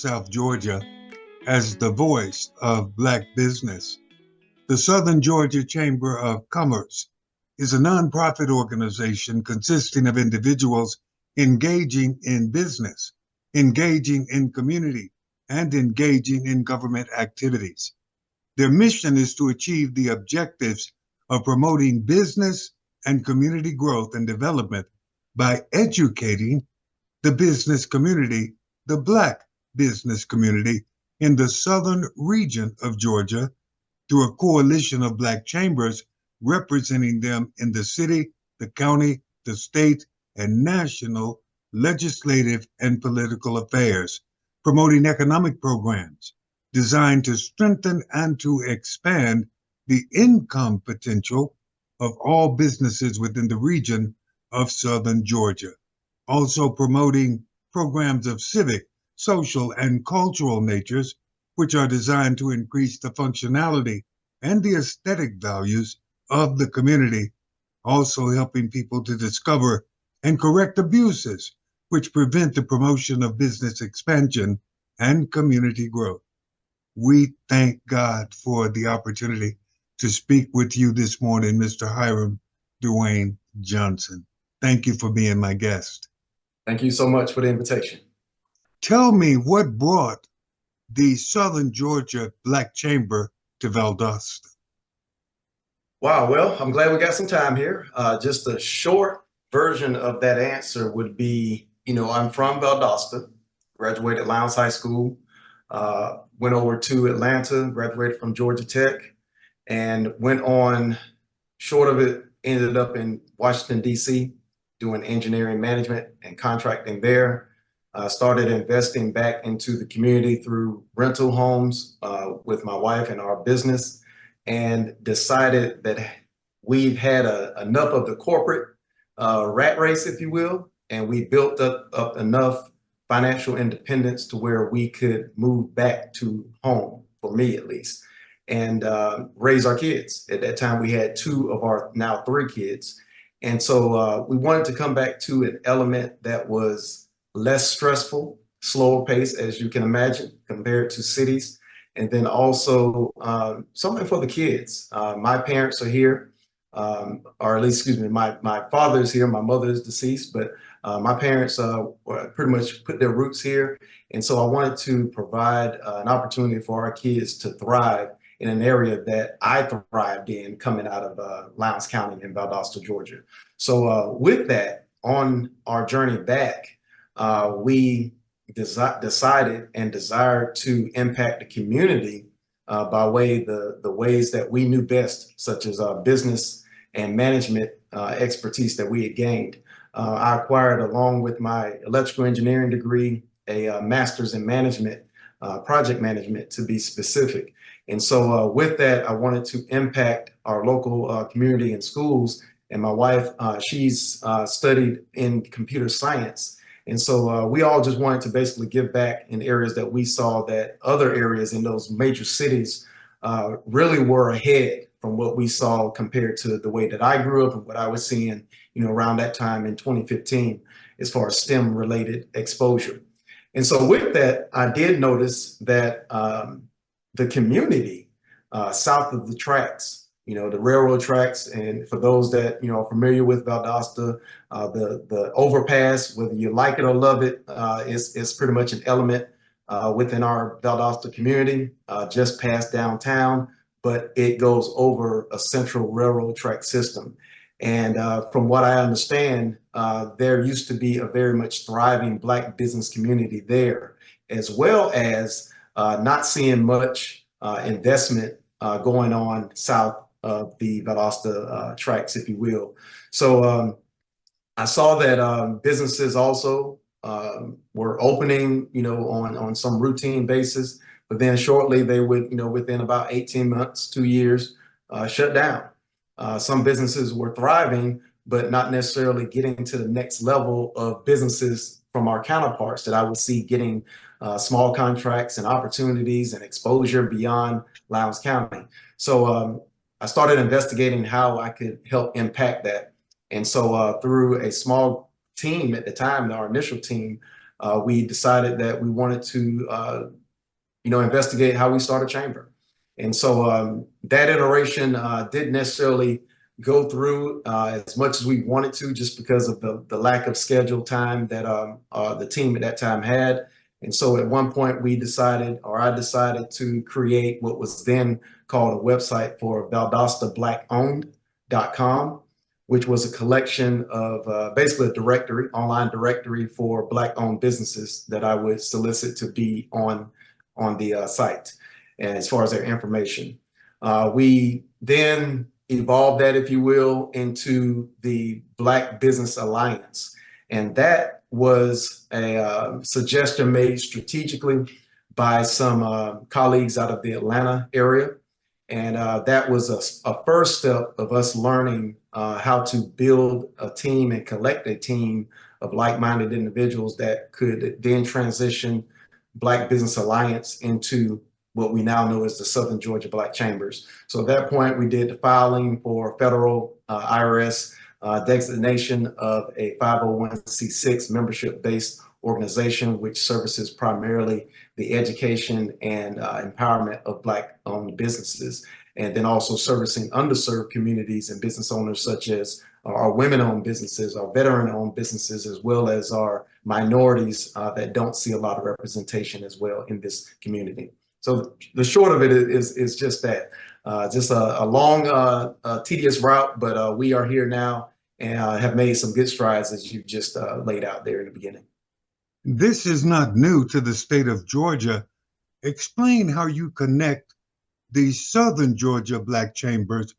South Georgia as the voice of Black business. The Southern Georgia Chamber of Commerce is a nonprofit organization consisting of individuals engaging in business, engaging in community, and engaging in government activities. Their mission is to achieve the objectives of promoting business and community growth and development by educating the business community, the Black business community in the southern region of Georgia through a coalition of Black chambers representing them in the city, the county, the state, and national legislative and political affairs, promoting economic programs designed to strengthen and to expand the income potential of all businesses within the region of southern Georgia. Also promoting programs of civic, social, and cultural natures, which are designed to increase the functionality and the aesthetic values of the community, also helping people to discover and correct abuses which prevent the promotion of business expansion and community growth. We thank God for the opportunity to speak with you this morning, Mr. Hiram DeWayne Johnson. Thank you for being my guest. Thank you so much for the invitation. Tell me what brought the Southern Georgia Black Chamber to Valdosta. Wow, well, I'm glad we got some time here. Just a short version of that answer would be, I'm from Valdosta, graduated Lowndes High School, went over to Atlanta, graduated from Georgia Tech, and went on, short of it, ended up in Washington, D.C., doing engineering management and contracting there. Started investing back into the community through rental homes with my wife and our business, and decided that we've had enough of the corporate rat race, if you will, and we built up enough financial independence to where we could move back to home, for me at least, and raise our kids. At that time, we had two of our now three kids. And so we wanted to come back to an element that was less stressful, slower pace, as you can imagine, compared to cities. And then also something for the kids. My parents are here, or at least, excuse me, my father's here, my mother is deceased, but my parents pretty much put their roots here. And so I wanted to provide an opportunity for our kids to thrive in an area that I thrived in coming out of Lowndes County in Valdosta, Georgia. So with that, on our journey back, we decided and desired to impact the community by way the ways that we knew best, such as business and management expertise that we had gained. I acquired, along with my electrical engineering degree, a master's in management, project management to be specific. And so with that, I wanted to impact our local community and schools. And my wife, she's studied in computer science. And so we all just wanted to basically give back in areas that we saw that other areas in those major cities really were ahead from what we saw compared to the way that I grew up and what I was seeing, around that time in 2015, as far as STEM related exposure. And so with that, I did notice that the community south of the tracks, the railroad tracks, and for those that, are familiar with Valdosta, the overpass, whether you like it or love it, is pretty much an element within our Valdosta community, just past downtown, but it goes over a central railroad track system. And from what I understand, there used to be a very much thriving Black business community there, as well as not seeing much investment going on south of the Valdosta tracks, if you will. So I saw that businesses also were opening, on some routine basis, but then shortly they would, within about 18 months, 2 years, shut down. Some businesses were thriving, but not necessarily getting to the next level of businesses from our counterparts that I would see getting small contracts and opportunities and exposure beyond Lowndes County. So I started investigating how I could help impact that. And so through a small team at the time, our initial team, we decided that we wanted to, investigate how we start a chamber. And so that iteration didn't necessarily go through as much as we wanted to, just because of the lack of scheduled time that the team at that time had. And so at one point I decided to create what was then called a website for ValdostABlackOwned.com, which was a collection of basically a directory, online directory for Black-owned businesses that I would solicit to be on the site, and as far as their information. We then evolved that, if you will, into the Black Business Alliance. And that was a suggestion made strategically by some colleagues out of the Atlanta area. And that was a first step of us learning how to build a team and collect a team of like-minded individuals that could then transition Black Business Alliance into what we now know as the Southern Georgia Black Chambers. So at that point, we did the filing for federal IRS designation of a 501c6 membership-based organization, which services primarily the education and empowerment of Black-owned businesses, and then also servicing underserved communities and business owners such as our women-owned businesses, our veteran-owned businesses, as well as our minorities that don't see a lot of representation as well in this community. So the short of it is just that, just a long, tedious route, but we are here now and have made some good strides, as you just laid out there in the beginning. This is not new to the state of Georgia. Explain how you connect the Southern Georgia Black Chambers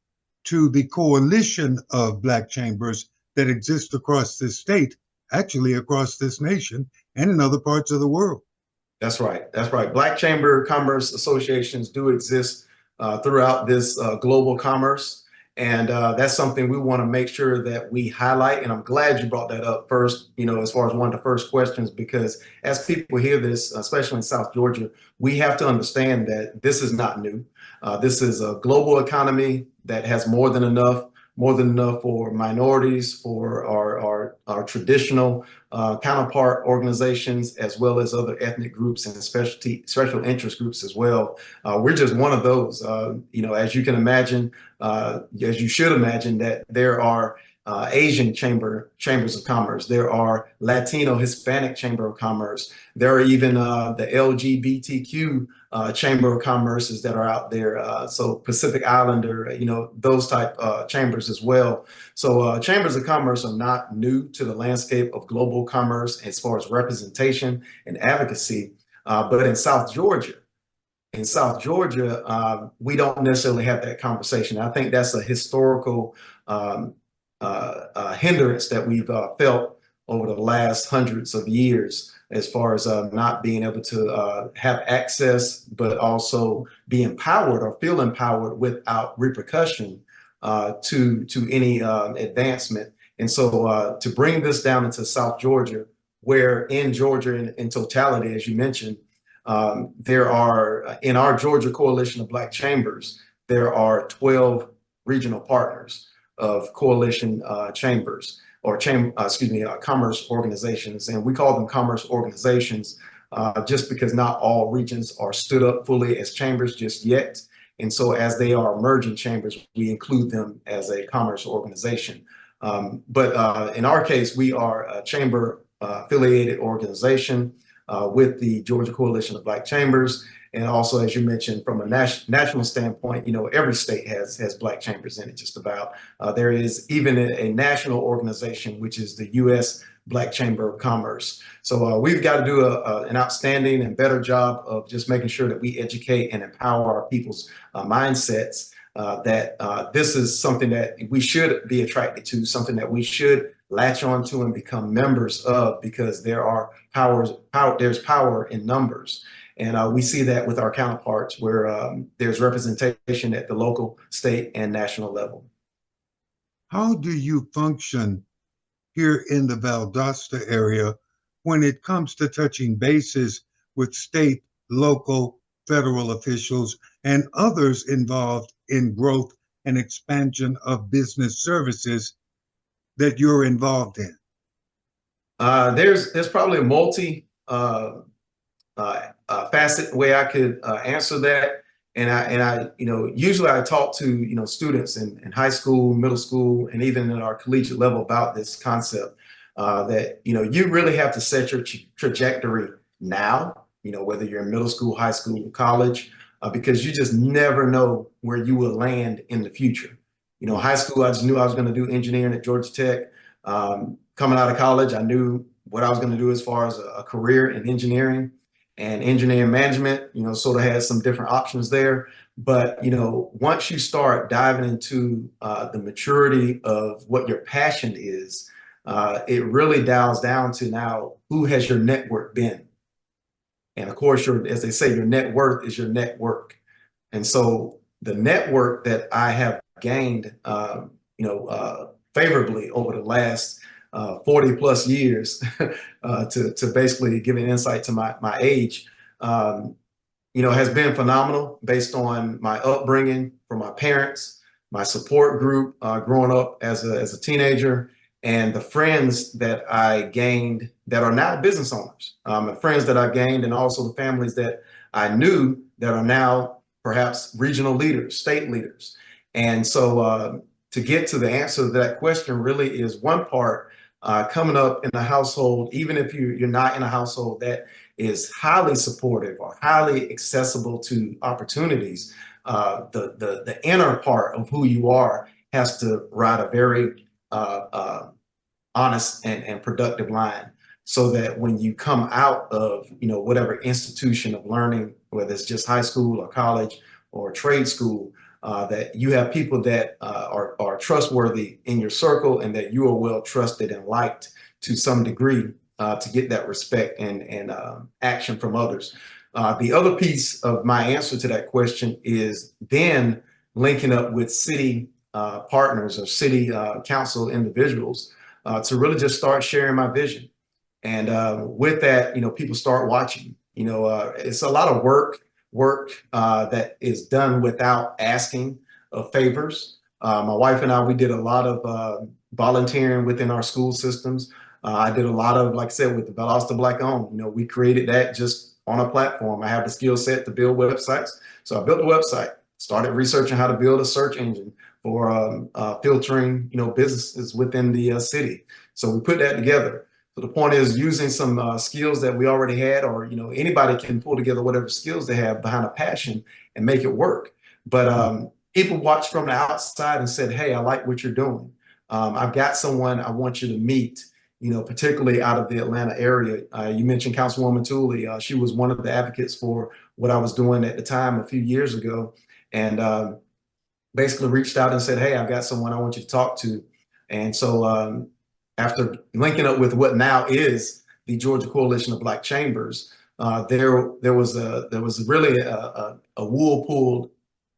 to the coalition of Black chambers that exist across this state, actually across this nation and in other parts of the world. That's right. That's right. Black Chamber Commerce Associations do exist throughout this global commerce. And that's something we want to make sure that we highlight. And I'm glad you brought that up first, as far as one of the first questions, because as people hear this, especially in South Georgia, we have to understand that this is not new. This is a global economy that has more than enough for minorities, for our traditional counterpart organizations, as well as other ethnic groups and special interest groups as well. We're just one of those. As you can imagine, as you should imagine, that there are Asian chambers of commerce. There are Latino, Hispanic chamber of commerce. There are even the LGBTQ chamber of commerces that are out there. So Pacific Islander, those type chambers as well. So chambers of commerce are not new to the landscape of global commerce as far as representation and advocacy. But in South Georgia, we don't necessarily have that conversation. I think that's a historical hindrance that we've felt over the last hundreds of years, as far as not being able to have access, but also be empowered or feel empowered without repercussion to any advancement. And so to bring this down into South Georgia, where in Georgia in totality, as you mentioned, there are, in our Georgia Coalition of Black Chambers, there are 12 regional partners of coalition chambers, or commerce organizations. And we call them commerce organizations just because not all regions are stood up fully as chambers just yet. And so as they are emerging chambers, we include them as a commerce organization. But in our case, we are a chamber affiliated organization with the Georgia Coalition of Black Chambers. And also, as you mentioned, from a national standpoint, every state has Black chambers in it, just about. There is even a national organization, which is the U.S. Black Chamber of Commerce. So we've got to do an outstanding and better job of just making sure that we educate and empower our people's mindsets, that this is something that we should be attracted to, something that we should latch on to and become members of, because there's power in numbers. And we see that with our counterparts, where there's representation at the local, state, and national level. How do you function here in the Valdosta area when it comes to touching bases with state, local, federal officials, and others involved in growth and expansion of business services that you're involved in? There's probably a facet way I could answer that. And I usually I talk to students in high school, middle school, and even at our collegiate level about this concept that you really have to set your trajectory now. Whether you're in middle school, high school, college, because you just never know where you will land in the future. High school, I just knew I was going to do engineering at Georgia Tech. Coming out of college, I knew what I was going to do as far as a career in engineering and engineering management, sort of had some different options there. But, once you start diving into the maturity of what your passion is, it really dials down to now, who has your network been? And of course, as they say, your net worth is your network. And so the network that I have gained, favorably over the last 40 plus years, to basically give an insight to my age, has been phenomenal based on my upbringing from my parents, my support group growing up as a teenager, and the friends that I gained that are now business owners, the friends that I gained, and also the families that I knew that are now perhaps regional leaders, state leaders. And so to get to the answer to that question really is one part coming up in a household, even if you're not in a household that is highly supportive or highly accessible to opportunities, the inner part of who you are has to ride a very honest and productive line, so that when you come out of whatever institution of learning, whether it's just high school or college or trade school, that you have people that are trustworthy in your circle, and that you are well trusted and liked to some degree, to get that respect and action from others. The other piece of my answer to that question is then linking up with city partners or city council individuals to really just start sharing my vision. And with that, people start watching. It's a lot of work that is done without asking of favors. My wife and I, we did a lot of volunteering within our school systems. I did a lot of, like I said, with the Valdosta Black Owned. We created that just on a platform. I have the skill set to build websites. So I built a website, started researching how to build a search engine for filtering, businesses within the city. So we put that together. So the point is using some skills that we already had, or anybody can pull together whatever skills they have behind a passion and make it work. But people watched from the outside and said, "Hey, I like what you're doing. I've got someone I want you to meet." Particularly out of the Atlanta area. You mentioned Councilwoman Tooley. She was one of the advocates for what I was doing at the time a few years ago, and basically reached out and said, "Hey, I've got someone I want you to talk to." And so after linking up with what now is the Georgia Coalition of Black Chambers, there was really a wool pulled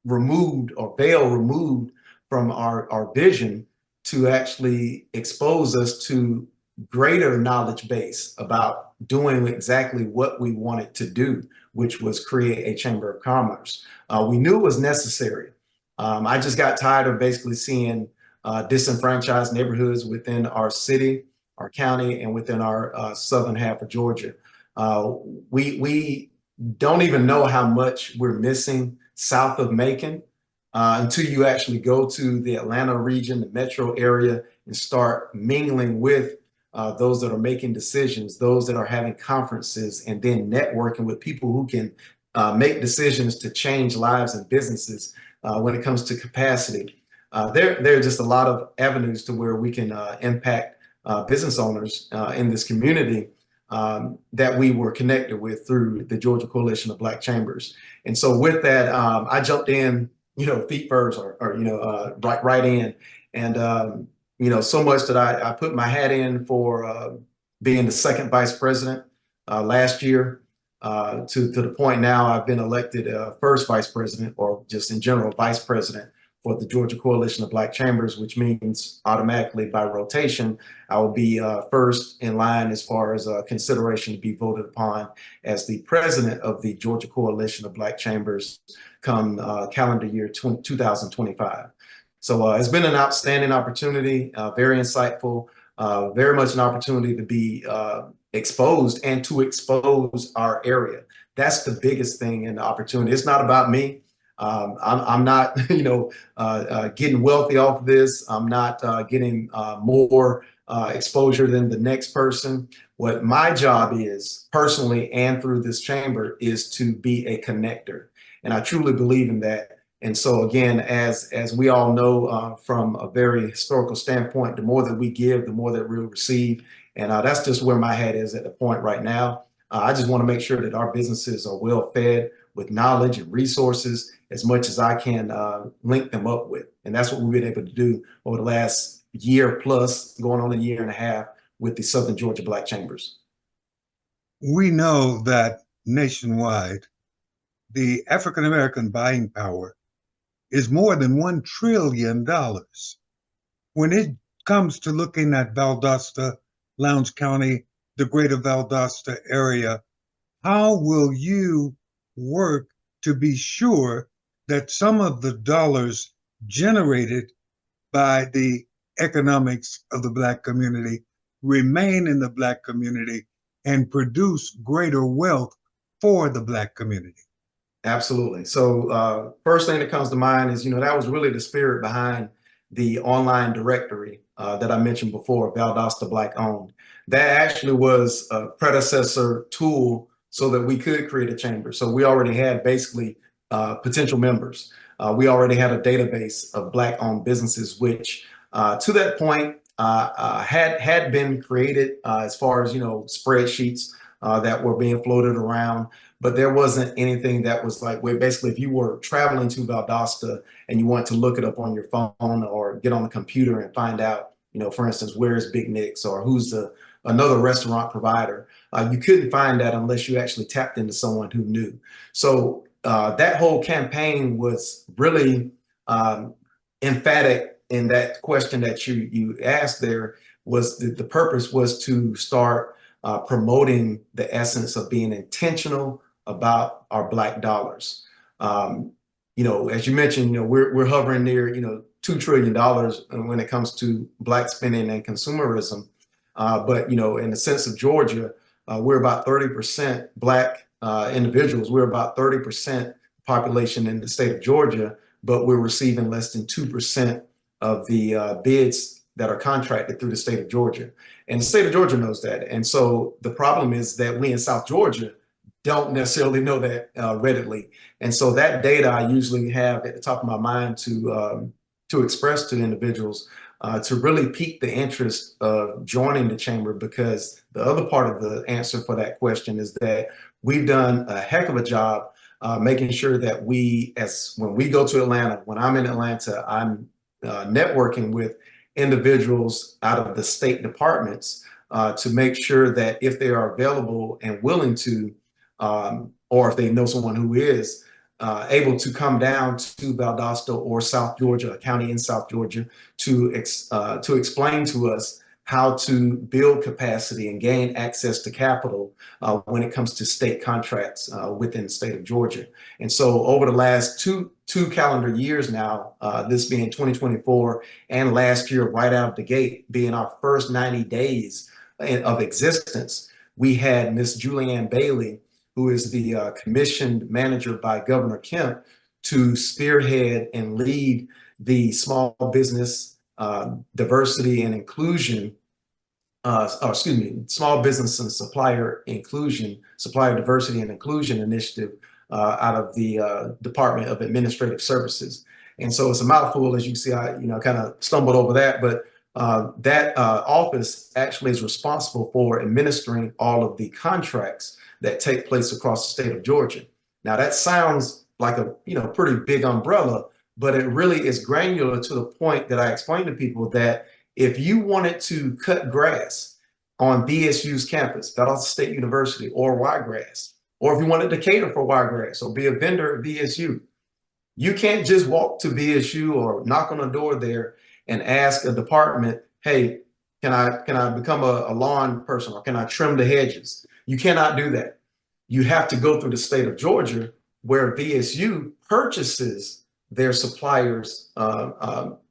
removed, or veil removed from our vision, to actually expose us to greater knowledge base about doing exactly what we wanted to do, which was create a chamber of commerce. We knew it was necessary. I just got tired of basically seeing disenfranchised neighborhoods within our city, our county, and within our southern half of Georgia. We don't even know how much we're missing south of Macon until you actually go to the Atlanta region, the metro area, and start mingling with those that are making decisions, those that are having conferences, and then networking with people who can make decisions to change lives and businesses when it comes to capacity. There are just a lot of avenues to where we can impact business owners in this community that we were connected with through the Georgia Coalition of Black Chambers. And so with that, I jumped in, feet first, or right in. And so much that I put my hat in for being the second vice president last year, to the point now I've been elected first vice president, or just in general vice president, for the Georgia Coalition of Black Chambers, which means automatically by rotation, I will be first in line as far as consideration to be voted upon as the president of the Georgia Coalition of Black Chambers come calendar year 2025. So it's been an outstanding opportunity, very insightful. very much an opportunity to be exposed and to expose our area. That's the biggest thing in the opportunity. It's not about me. I'm not, getting wealthy off of this. I'm not getting more exposure than the next person. What my job is personally and through this chamber is to be a connector. And I truly believe in that. And so again, as we all know from a very historical standpoint, the more that we give, the more that we'll receive. And that's just where my head is at the point right now. I just want to make sure that our businesses are well fed with knowledge and resources as much as I can link them up with. And that's what we've been able to do over the last year plus, going on a year and a half with the Southern Georgia Black Chambers. We know that nationwide, the African American buying power is more than $1 trillion. When it comes to looking at Valdosta, Lowndes County, the greater Valdosta area, how will you work to be sure that some of the dollars generated by the economics of the Black community remain in the Black community and produce greater wealth for the Black community? Absolutely. So first thing that comes to mind is, that was really the spirit behind the online directory that I mentioned before, Valdosta Black Owned. That actually was a predecessor tool so that we could create a chamber. So we already had basically potential members. We already had a database of Black owned businesses, which to that point had been created as far as, spreadsheets that were being floated around. But there wasn't anything that was like, where basically if you were traveling to Valdosta and you want to look it up on your phone or get on the computer and find out, for instance, where's Big Nick's or who's another restaurant provider, you couldn't find that unless you actually tapped into someone who knew. So that whole campaign was really emphatic in that question that you asked there. Was the purpose was to start promoting the essence of being intentional about our Black dollars. As you mentioned, we're hovering near, $2 trillion when it comes to Black spending and consumerism. But, in the sense of Georgia, we're about 30% Black individuals. We're about 30% population in the state of Georgia, but we're receiving less than 2% of the bids that are contracted through the state of Georgia. And the state of Georgia knows that. And so the problem is that we in South Georgia don't necessarily know that readily. And so that data I usually have at the top of my mind to express to individuals to really pique the interest of joining the chamber, because the other part of the answer for that question is that we've done a heck of a job making sure that when we go to Atlanta, when I'm in Atlanta, I'm networking with individuals out of the state departments to make sure that if they are available and willing to, or if they know someone who is able to come down to Valdosta or South Georgia, a county in South Georgia, to explain to us how to build capacity and gain access to capital when it comes to state contracts within the state of Georgia. And so over the last two calendar years now, this being 2024 and last year right out of the gate being our first 90 days of existence, we had Miss Julianne Bailey, who is the commissioned manager by Governor Kemp, to spearhead and lead the small business diversity and inclusion, small business and supplier diversity and inclusion initiative out of the Department of Administrative Services. And so it's a mouthful, as you see. I kind of stumbled over that, but that office actually is responsible for administering all of the contracts that take place across the state of Georgia. Now that sounds like a pretty big umbrella, but it really is granular to the point that I explained to people that if you wanted to cut grass on VSU's campus, Valdosta State University, or Wiregrass, or if you wanted to cater for Wiregrass or be a vendor at VSU, you can't just walk to VSU or knock on a door there and ask a department, hey, can I become a lawn person, or can I trim the hedges? You cannot do that. You have to go through the state of Georgia, where VSU purchases their suppliers'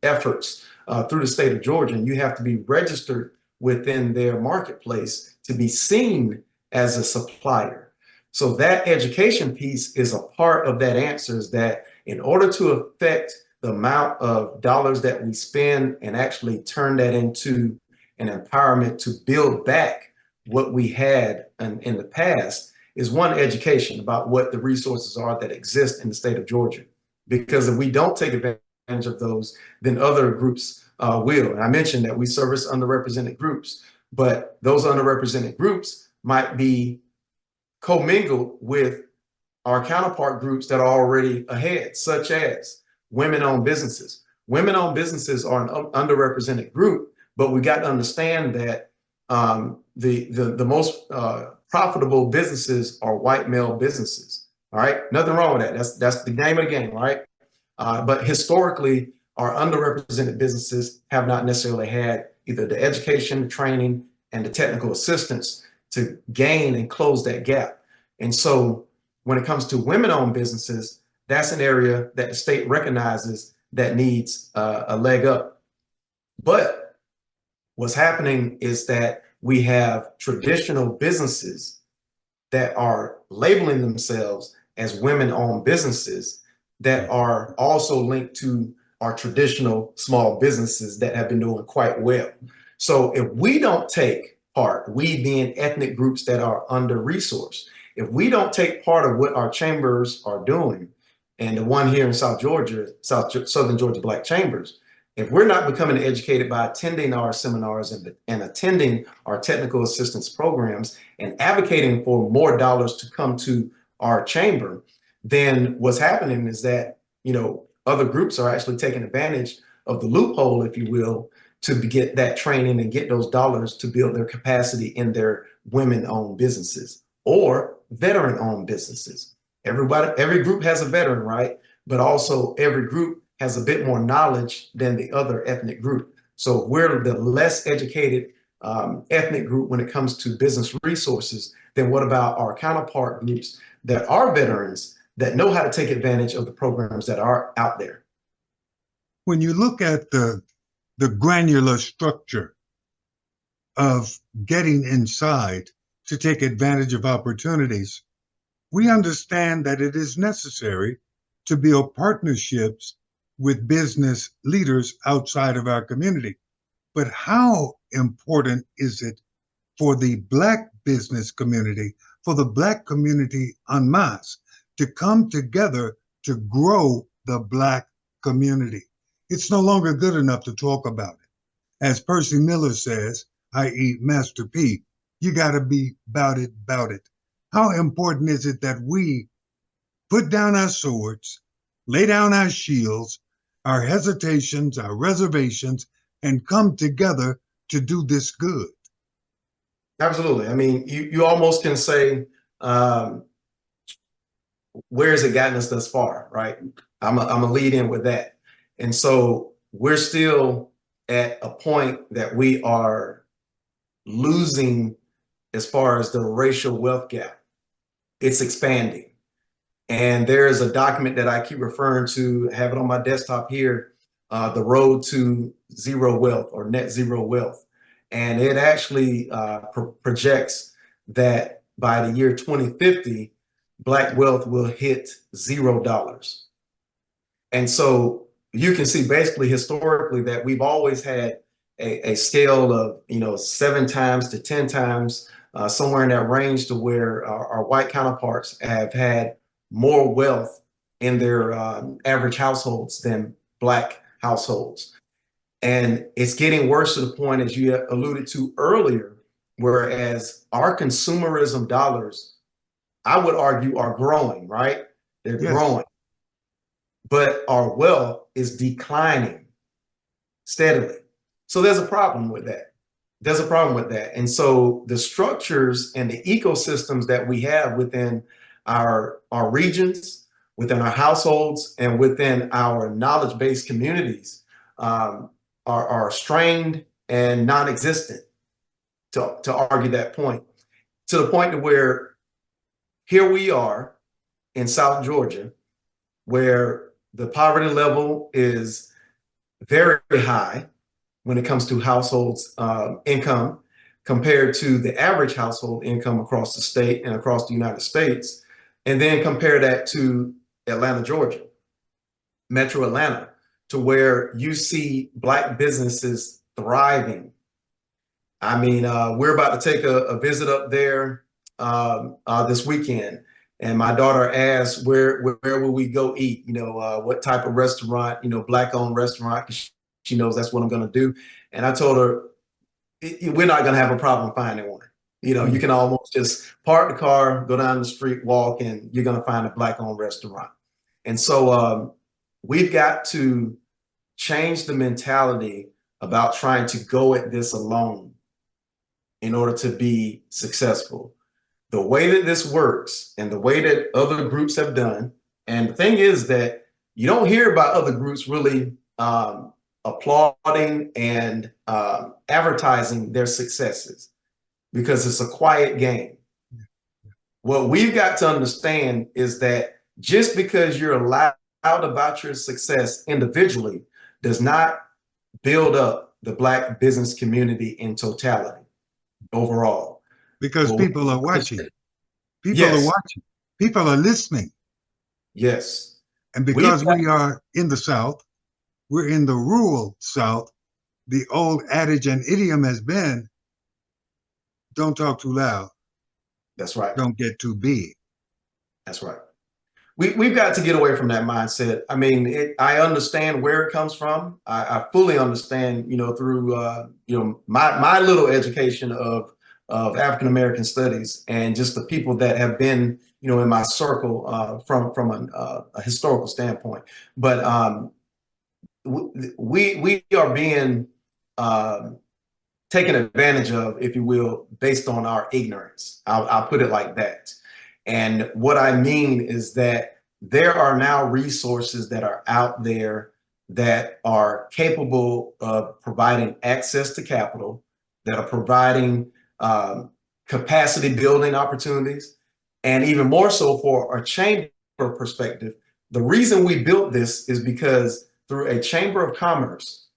efforts through the state of Georgia, and you have to be registered within their marketplace to be seen as a supplier. So that education piece is a part of that answer, is that in order to affect the amount of dollars that we spend and actually turn that into an empowerment to build back what we had in the past, is one, education about what the resources are that exist in the state of Georgia. Because if we don't take advantage of those, then other groups will. And I mentioned that we service underrepresented groups, but those underrepresented groups might be commingled with our counterpart groups that are already ahead, such as women-owned businesses. Women-owned businesses are an underrepresented group, but we got to understand that the most profitable businesses are white male businesses. All right, nothing wrong with that. That's the name of the game, right? But historically, our underrepresented businesses have not necessarily had either the education, the training, and the technical assistance to gain and close that gap. And so when it comes to women-owned businesses, that's an area that the state recognizes that needs a leg up. But what's happening is that we have traditional businesses that are labeling themselves as women-owned businesses that are also linked to our traditional small businesses that have been doing quite well. So if we don't take part, we being ethnic groups that are under-resourced, if we don't take part of what our chambers are doing, and the one here in South Georgia, Southern Georgia Black Chambers, if we're not becoming educated by attending our seminars and attending our technical assistance programs and advocating for more dollars to come to our chamber, then what's happening is that, other groups are actually taking advantage of the loophole, if you will, to get that training and get those dollars to build their capacity in their women-owned businesses or veteran-owned businesses. Every group has a veteran, right? But also every group has a bit more knowledge than the other ethnic group. So we're the less educated ethnic group when it comes to business resources. Then what about our counterpart groups that are veterans that know how to take advantage of the programs that are out there? When you look at the granular structure of getting inside to take advantage of opportunities, we understand that it is necessary to build partnerships with business leaders outside of our community. But how important is it for the Black business community, for the Black community en masse, to come together to grow the Black community? It's no longer good enough to talk about it. As Percy Miller says, i.e. Master P, you got to be about it, about it. How important is it that we put down our swords, lay down our shields, our hesitations, our reservations, and come together to do this good? Absolutely. I mean, you almost can say, where has it gotten us thus far, right? I'm a lead in with that. And so we're still at a point that we are losing as far as the racial wealth gap. It's expanding. And there is a document that I keep referring to, have it on my desktop here, the road to zero wealth or net zero wealth. And it actually projects that by the year 2050, Black wealth will hit $0. And so you can see basically historically that we've always had a scale of 7 times to 10 times, somewhere in that range, to where our white counterparts have had more wealth in their average households than Black households. And it's getting worse to the point, as you alluded to earlier, whereas our consumerism dollars, I would argue, are growing, right? They're Yes. growing. But our wealth is declining steadily. So there's a problem with that. There's a problem with that. And so the structures and the ecosystems that we have within our regions, within our households, and within our knowledge-based communities are strained and non-existent, to argue that point, to the point to where here we are in South Georgia, where the poverty level is very high, when it comes to households income compared to the average household income across the state and across the United States, and then compare that to Atlanta, Georgia, Metro Atlanta, to where you see Black businesses thriving. I mean, we're about to take a visit up there this weekend, and my daughter asked, where will we go eat? You know, what type of restaurant? You know, Black-owned restaurant. 'Cause she knows that's what I'm going to do. And I told her, we're not going to have a problem finding one. You know, you can almost just park the car, go down the street, walk, and you're going to find a Black-owned restaurant. And so we've got to change the mentality about trying to go at this alone in order to be successful. The way that this works and the way that other groups have done, and the thing is that you don't hear about other groups really applauding and advertising their successes because it's a quiet game. What we've got to understand is that just because you're loud about your success individually does not build up the Black business community in totality overall. Because Well, people are watching. People yes. are watching. People are listening. Yes. And because we are in the South, we're in the rural South, the old adage and idiom has been, don't talk too loud. That's right. Don't get too big. That's right. We've got to get away from that mindset. I mean, I understand where it comes from. I fully understand, you know, through, you know, my little education of African-American studies and just the people that have been, you know, in my circle from a historical standpoint. But we are being taken advantage of, if you will, based on our ignorance. I'll put it like that. And what I mean is that there are now resources that are out there that are capable of providing access to capital, that are providing capacity building opportunities, and even more so for a chamber perspective. The reason we built this is because through a chamber of commerce,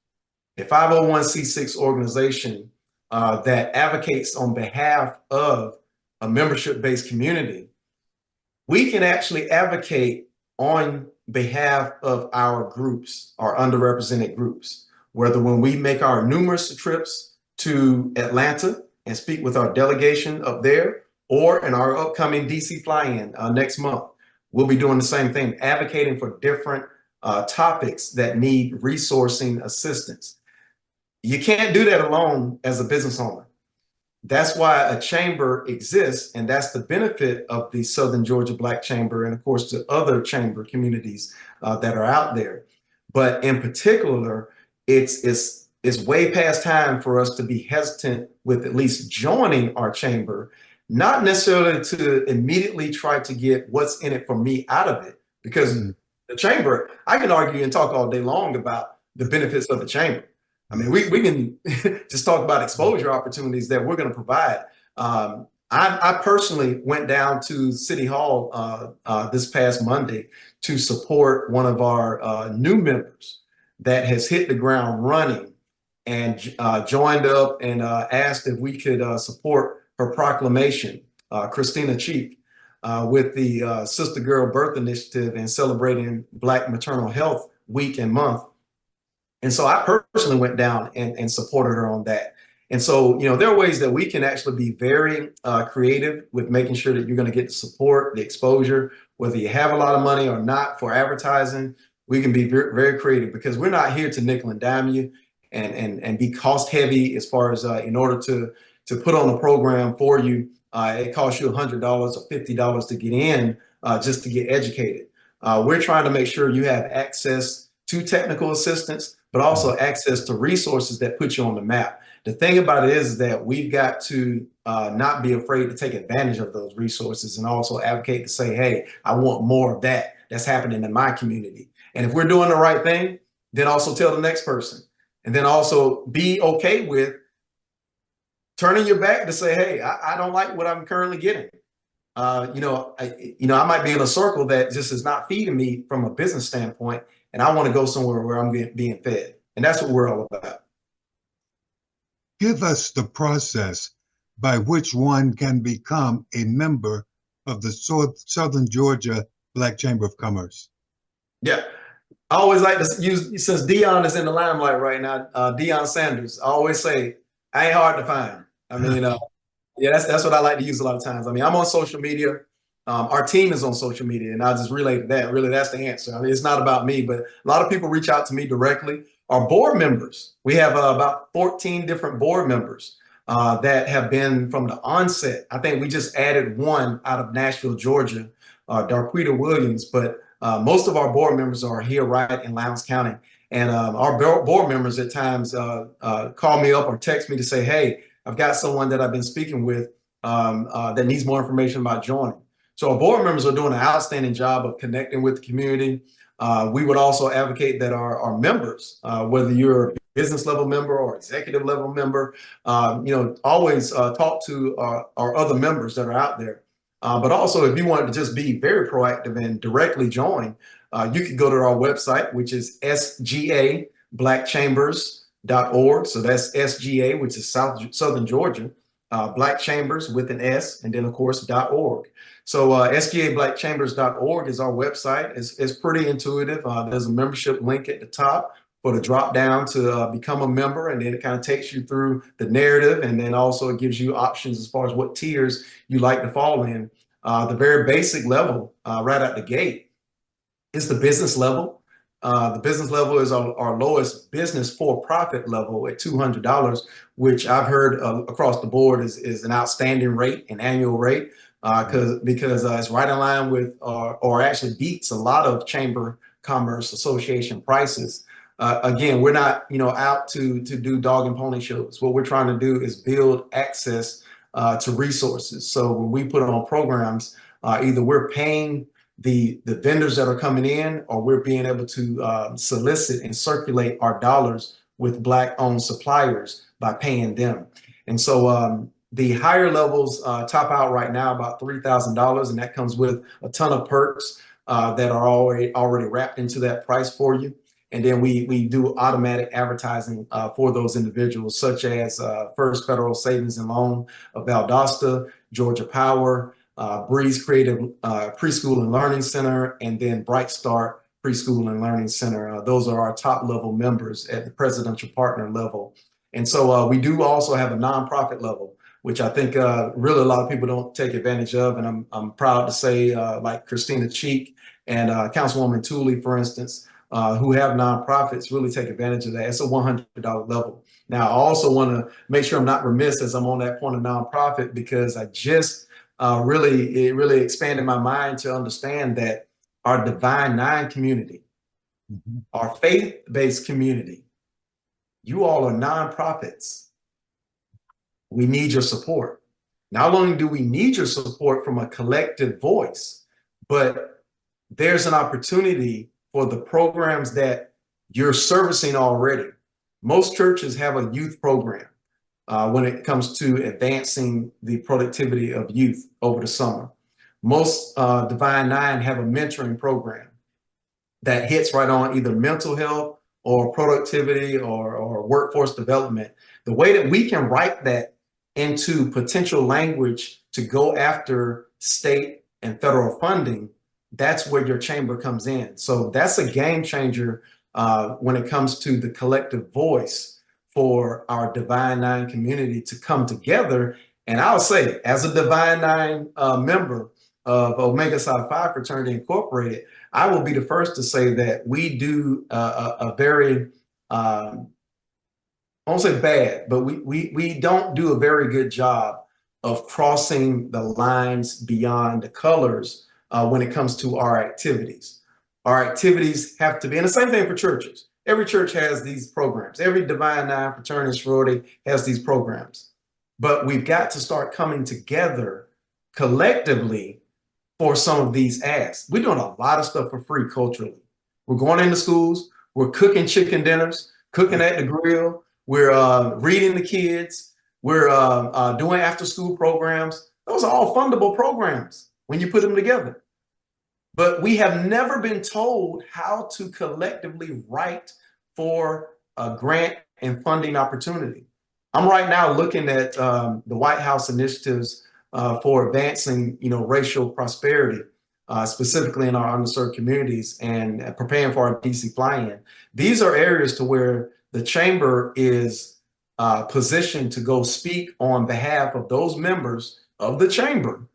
a 501c6 organization that advocates on behalf of a membership-based community, we can actually advocate on behalf of our groups, our underrepresented groups, whether when we make our numerous trips to Atlanta and speak with our delegation up there, or in our upcoming DC fly-in next month, we'll be doing the same thing, advocating for different topics that need resourcing assistance. You can't do that alone as a business owner. That's why a chamber exists, and that's the benefit of the Southern Georgia Black Chamber, and of course the other chamber communities that are out there. But in particular, it's way past time for us to be hesitant with at least joining our chamber, not necessarily to immediately try to get what's in it for me out of it, because the chamber, I can argue and talk all day long about the benefits of the chamber. I mean, we can just talk about exposure opportunities that we're going to provide. I personally went down to City Hall this past Monday to support one of our new members that has hit the ground running and joined up and asked if we could support her proclamation, Christina Cheek, with the Sister Girl Birth Initiative and celebrating Black Maternal Health Week and Month. And so I personally went down and supported her on that. And so, you know, there are ways that we can actually be very creative with making sure that you're going to get the support, the exposure, whether you have a lot of money or not for advertising. We can be very, very creative because we're not here to nickel and dime you and be cost heavy as far as in order to put on a program for you. It costs you $100 or $50 to get in just to get educated. We're trying to make sure you have access to technical assistance, but also access to resources that put you on the map. The thing about it is that we've got to not be afraid to take advantage of those resources and also advocate to say, hey, I want more of that that's happening in my community. And if we're doing the right thing, then also tell the next person. And then also be okay with turning your back to say, hey, I don't like what I'm currently getting. I might be in a circle that just is not feeding me from a business standpoint, and I want to go somewhere where I'm being fed. And that's what we're all about. Give us the process by which one can become a member of the Southern Georgia Black Chamber of Commerce. Yeah. I always like to use, since Dion is in the limelight right now, Dion Sanders, I always say, I ain't hard to find. I mean, yeah, that's what I like to use a lot of times. I mean, I'm on social media. Our team is on social media, and I'll just relate to that. Really, that's the answer. I mean, it's not about me, but a lot of people reach out to me directly. Our board members, we have about 14 different board members that have been from the onset. I think we just added one out of Nashville, Georgia, Darquita Williams, but most of our board members are here right in Lowndes County. And our board members at times call me up or text me to say, hey, I've got someone that I've been speaking with that needs more information about joining. So our board members are doing an outstanding job of connecting with the community. We would also advocate that our members, whether you're a business level member or executive level member, always talk to our other members that are out there. But also, if you wanted to just be very proactive and directly join, you could go to our website, which is sgablackchambers.org. So that's SGA, which is Southern Georgia, Black Chambers with an S, and then, of course, .org. So sgablackchambers.org is our website. It's pretty intuitive. There's a membership link at the top for the drop down to become a member, and then it kind of takes you through the narrative, and then also it gives you options as far as what tiers you like to fall in. The very basic level right out the gate is the business level. The business level is our lowest business for-profit level at $200, which I've heard across the board is an outstanding rate, an annual rate, because it's right in line with or actually beats a lot of Chamber Commerce Association prices. Again, we're not out to do dog and pony shows. What we're trying to do is build access to resources. So when we put on programs, either we're paying the vendors that are coming in, or we're being able to solicit and circulate our dollars with Black-owned suppliers by paying them. And so the higher levels top out right now about $3,000, and that comes with a ton of perks that are already wrapped into that price for you. And then we do automatic advertising for those individuals, such as First Federal Savings and Loan of Valdosta, Georgia Power, Breeze Creative Preschool and Learning Center, and then Bright Start Preschool and Learning Center. Those are our top level members at the presidential partner level. And so we do also have a nonprofit level, which I think really a lot of people don't take advantage of. And I'm proud to say like Christina Cheek and Councilwoman Tooley, for instance, who have nonprofits really take advantage of that. It's a $100 level. Now, I also want to make sure I'm not remiss as I'm on that point of nonprofit, because I just it really expanded my mind to understand that our Divine Nine community, our faith-based community, you all are nonprofits. We need your support. Not only do we need your support from a collective voice, but there's an opportunity for the programs that you're servicing already. Most churches have a youth program when it comes to advancing the productivity of youth over the summer. Most Divine Nine have a mentoring program that hits right on either mental health or productivity or workforce development. The way that we can write that into potential language to go after state and federal funding, that's where your chamber comes in. So that's a game changer when it comes to the collective voice for our Divine Nine community to come together. And I'll say, as a Divine Nine member of Omega Psi Phi Fraternity Incorporated, I will be the first to say that we do a very, I won't say bad, but we don't do a very good job of crossing the lines beyond the colors when it comes to our activities. Our activities have to be, and the same thing for churches. Every church has these programs. Every Divine Nine fraternity sorority has these programs. But we've got to start coming together collectively for some of these asks. We're doing a lot of stuff for free culturally. We're going into schools. We're cooking chicken dinners, cooking at the grill. We're reading the kids. We're doing after school programs. Those are all fundable programs when you put them together. But we have never been told how to collectively write for a grant and funding opportunity. I'm right now looking at the White House initiatives for advancing, racial prosperity, specifically in our underserved communities, and preparing for our DC fly-in. These are areas to where the chamber is positioned to go speak on behalf of those members of the chamber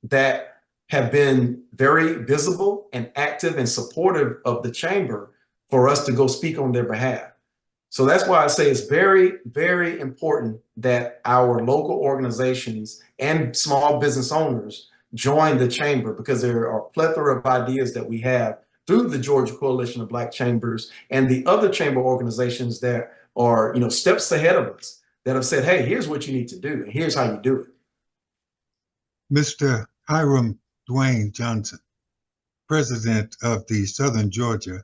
that have been very visible and active and supportive of the chamber for us to go speak on their behalf. So that's why I say it's very, very important that our local organizations and small business owners join the chamber, because there are a plethora of ideas that we have through the Georgia Coalition of Black Chambers and the other chamber organizations that are, steps ahead of us, that have said, hey, here's what you need to do, and here's how you do it. Mr. Hiram DeWayne Johnson, President of the Southern Georgia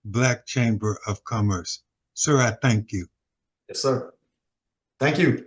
Black Chamber of Commerce. Sir, I thank you. Yes, sir. Thank you.